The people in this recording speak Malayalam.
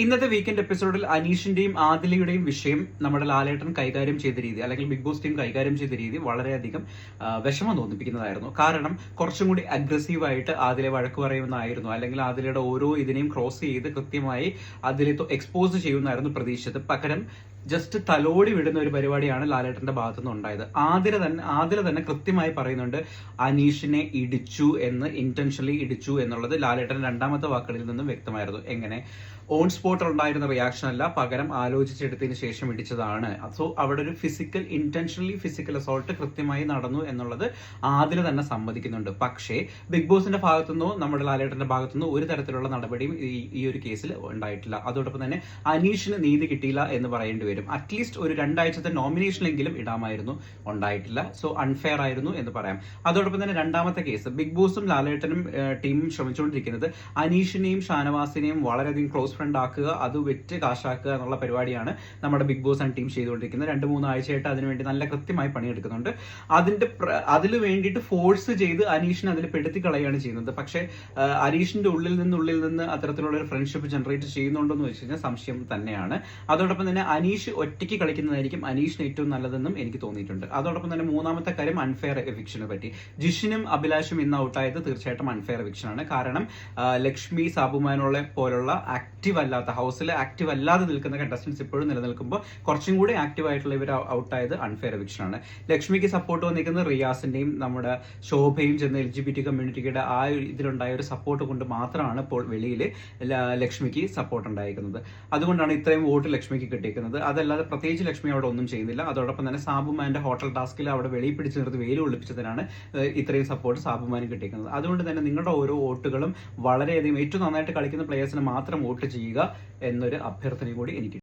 ഇന്നത്തെ വീക്കെൻഡ് എപ്പിസോഡിൽ അനീഷിന്റെയും ആദിലയുടെയും വിഷയം നമ്മുടെ ലാലേട്ടൻ കൈകാര്യം ചെയ്ത രീതി അല്ലെങ്കിൽ ബിഗ് ബോസ് ടീം കൈകാര്യം ചെയ്ത രീതി വളരെയധികം വിഷമം തോന്നിപ്പിക്കുന്നതായിരുന്നു. കാരണം കുറച്ചും കൂടി അഗ്രസീവായിട്ട് ആദിലെ വഴക്ക് പറയുന്നതായിരുന്നു, അല്ലെങ്കിൽ ആദിലയുടെ ഓരോ ഇതിനെയും ക്രോസ് ചെയ്ത് കൃത്യമായി അതിലെ എക്സ്പോസ് ചെയ്യുന്നതായിരുന്നു പ്രതീക്ഷിച്ചത്. പകരം ജസ്റ്റ് തലോടി വിടുന്ന ഒരു പരിപാടിയാണ് ലാലേട്ടന്റെ ഭാഗത്തുനിന്ന് ഉണ്ടായത്. ആദില തന്നെ കൃത്യമായി പറയുന്നുണ്ട് അനീഷിനെ ഇടിച്ചു എന്ന്, ഇന്റൻഷനലി ഇടിച്ചു എന്നുള്ളത് ലാലേട്ടൻ രണ്ടാമത്തെ വാക്കുകളിൽ നിന്നും വ്യക്തമായിരുന്നു. എങ്ങനെ ഓൺ സ്പോട്ട് ഉണ്ടായിരുന്ന റിയാക്ഷൻ അല്ല, പകരം ആലോചിച്ചെടുത്തതിന് ശേഷം ഇടിച്ചതാണ്. സോ അവിടെ ഒരു ഇന്റൻഷനലി ഫിസിക്കൽ അസോൾട്ട് കൃത്യമായി നടന്നു എന്നുള്ളത് ആദില തന്നെ സമ്മതിക്കുന്നുണ്ട്. പക്ഷേ ബിഗ് ബോസിന്റെ ഭാഗത്തുനിന്നോ നമ്മുടെ ലാലേട്ടന്റെ ഭാഗത്തുനിന്നോ ഒരു തരത്തിലുള്ള നടപടിയും ഈ ഒരു കേസിൽ ഉണ്ടായിട്ടില്ല. അതോടൊപ്പം തന്നെ അനീഷിന് നീതി കിട്ടിയില്ല എന്ന് പറയേണ്ടി വരും. അറ്റ്ലീസ്റ്റ് ഒരു 2 ആഴ്ചത്തെ നോമിനേഷനിലെങ്കിലും ഇടാമായിരുന്നു, ഉണ്ടായിട്ടില്ല. സോ അൺഫെയർ ആയിരുന്നു എന്ന് പറയാം. അതോടൊപ്പം തന്നെ രണ്ടാമത്തെ കേസ്, ബിഗ് ബോസും ലാലേട്ടനും ടീമും ശ്രമിച്ചുകൊണ്ടിരിക്കുന്നത് അനീഷിനെയും ഷാനവാസിനെയും വളരെയധികം ക്ലോസ് ഫ്രണ്ട് ആക്കുക, അത് വെറ്റ് കാശാക്കുക എന്നുള്ള പരിപാടിയാണ് നമ്മുടെ ബിഗ് ബോസ് ആൻഡ് ടീം ചെയ്തുകൊണ്ടിരിക്കുന്നത്. 2-3 ആഴ്ചയായിട്ട് അതിനുവേണ്ടി നല്ല കൃത്യമായി പണിയെടുക്കുന്നുണ്ട്. അതിൽ വേണ്ടിയിട്ട് ഫോഴ്സ് ചെയ്ത് അനീഷിനെ അതിൽ പെടുത്തി കളയുകയാണ് ചെയ്യുന്നത്. പക്ഷേ അനീഷിന്റെ ഉള്ളിൽ നിന്ന് അത്തരത്തിലുള്ള ഒരു ഫ്രണ്ട്ഷിപ്പ് ജനറേറ്റ് ചെയ്യുന്നുണ്ടോ എന്ന് വെച്ച് കഴിഞ്ഞാൽ സംശയം തന്നെയാണ്. അതോടൊപ്പം തന്നെ അനീഷ് ഒറ്റയ്ക്ക് കളിക്കുന്നതായിരിക്കും അനീഷിന് ഏറ്റവും നല്ലതെന്നും എനിക്ക് തോന്നിയിട്ടുണ്ട്. അതോടൊപ്പം തന്നെ മൂന്നാമത്തെ കാര്യം അൺഫെയർ എവിക്ഷനെ പറ്റി. ജിഷിനും അഭിലാഷും ഇന്ന് ഔട്ടായത് തീർച്ചയായിട്ടും അൺഫെയർ എവിക്ഷൻ ആണ്. കാരണം ലക്ഷ്മി, സാബുമാനുള്ള പോലുള്ള ഹൗസിൽ ആക്റ്റീവ് അല്ലാതെ നിൽക്കുന്ന കണ്ടസ്റ്റൻസ് ഇപ്പോഴും നിലനിൽക്കുമ്പോൾ കുറച്ചും കൂടി ആക്റ്റീവ് ആയിട്ടുള്ള ഇവർ ഔട്ടായത് അൺഫെയർ എവിക്ഷൻ ആണ്. ലക്ഷ്മിക്ക് സപ്പോർട്ട് വന്നിരിക്കുന്നത് റിയാസിന്റെയും നമ്മുടെ ശോഭയും ചെന്ന് LGBT കമ്മ്യൂണിറ്റിയുടെ ആ ഇതിലുണ്ടായ ഒരു സപ്പോർട്ട് കൊണ്ട് മാത്രമാണ് ഇപ്പോൾ വെളിയിൽ ലക്ഷ്മിക്ക് സപ്പോർട്ട് ഉണ്ടായിരിക്കുന്നത്. അതുകൊണ്ടാണ് ഇത്രയും വോട്ട് ലക്ഷ്മിക്ക് കിട്ടിയിരിക്കുന്നത്. അതല്ലാതെ പ്രത്യേകിച്ച് ലക്ഷ്മി അവിടെ ഒന്നും ചെയ്യുന്നില്ല. അതോടൊപ്പം തന്നെ സാബുമാന്റെ ഹോട്ടൽ ടാസ്കിൽ അവിടെ വെളിയിൽ പിടിച്ചു നിർത്തി വെയിൽ ഒളിപ്പിച്ചതിനാണ് ഇത്രയും സപ്പോർട്ട് സാബുമാന് കിട്ടിയിരിക്കുന്നത്. അതുകൊണ്ട് തന്നെ നിങ്ങളുടെ ഓരോ വോട്ടുകളും വളരെയധികം ഏറ്റവും നന്നായിട്ട് കളിക്കുന്ന പ്ലേയേഴ്സിന് മാത്രം വോട്ട് ചെയ്യുക എന്നൊരു അഭ്യർത്ഥന കൂടി എനിക്ക്